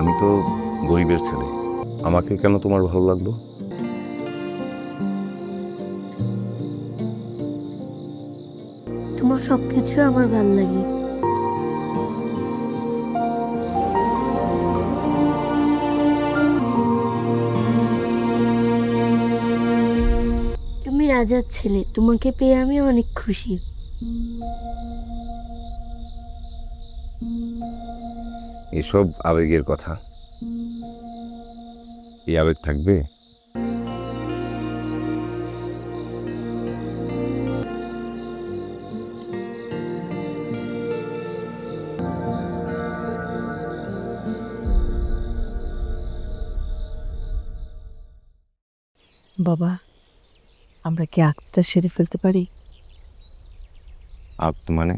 আমি তো গরিবের ছেলে, আমাকে কেন তোমার ভালো লাগলো? তোমার সবকিছু আমার ভালো লাগে। তুমি রাজার ছেলে, তোমাকে পেয়ে আমি অনেক খুশি। এসব আবেগের কথা, এই আবেগ থাকবে? বাবা, আমরা কি আঁকটা সেরে ফেলতে পারি? আপ মানে?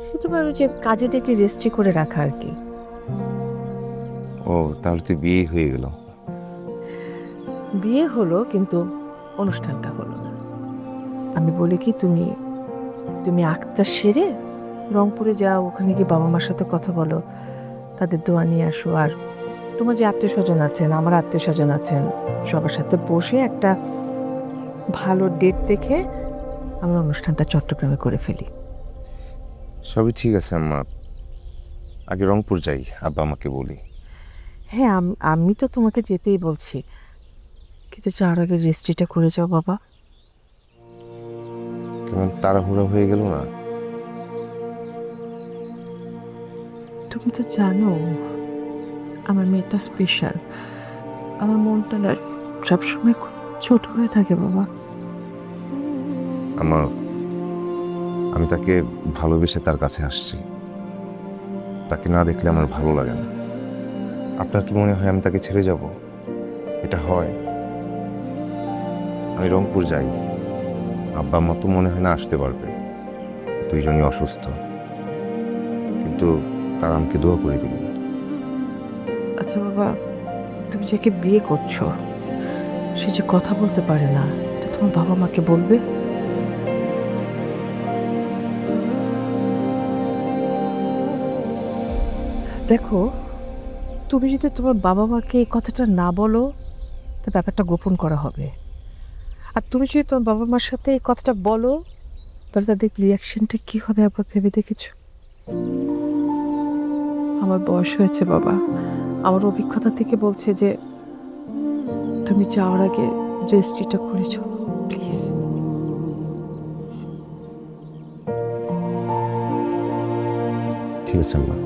শুধু পারো যে কাজেটাকে রেস্ট্রি করে রাখা আর কি। ও, তাহলে তো বিয়ে হয়ে গেল। বিয়ে হলো কিন্তু অনুষ্ঠানটা হলো না। আমি বলি কি, তুমি তুমি আঁকটা সেরে রংপুরে যাও, ওখানে গিয়ে বাবা মার সাথে কথা বলো, তাদের দোয়া নিয়ে আসো। আর তোমার যে আত্মীয় স্বজন আছেন, আমার আত্মীয় স্বজন আছেন, সবার সাথে বসে একটা ভালো ডেট দেখে আমরা অনুষ্ঠানটা চট্টগ্রামে করে ফেলি। সবই ঠিক আছে আম্মা, আগে রংপুর যাই, আব্বা আমাকে বলি। হ্যাঁ, আমি তো তোমাকে যেতেই বলছি, কিন্তু যাওয়ার আগে রেজিস্ট্রিটা করে যাও বাবা। কেমন তাড়াহুড়া হয়ে গেল না? তুমি তো জানো আমার মেয়েটা স্পেশাল। আমার মনটা না সবসময় খুব ছোট হয়ে থাকে বাবা। আম্মা, আমি তাকে ভালোবেসে তার কাছে আসছি, তাকে না দেখলে আমার ভালো লাগে না। আপনার কি মনে হয় আমি তাকে ছেড়ে যাব? এটা হয়? আমি রংপুর যাই, আব্বা আম্মা তো মনে হয় না আসতে পারবে, দুইজনই অসুস্থ, কিন্তু তারা আমাকে দোয়া করে দিবেন। আচ্ছা বাবা, তুমি যাকে বিয়ে করছো সে যে কথা বলতে পারে না, এটা তোমার বাবা মাকে বলবে? দেখো, তুমি যদি তোমার বাবা মাকে এই কথাটা না বলো, তা ব্যাপারটা গোপন করা হবে। আর তুমি যদি তোমার বাবা মার সাথে এই কথাটা বলো, তাহলে তাদের রিয়াকশনটা কি হবে একবার ভেবে দেখেছো? আমার বয়স হয়েছে বাবা, আমার অভিজ্ঞতা থেকে বলছে যে তুমি যাওয়ার আগে রেজিস্ট্রিটা করেছো, প্লিজ। ঠিক আছে আম্মা।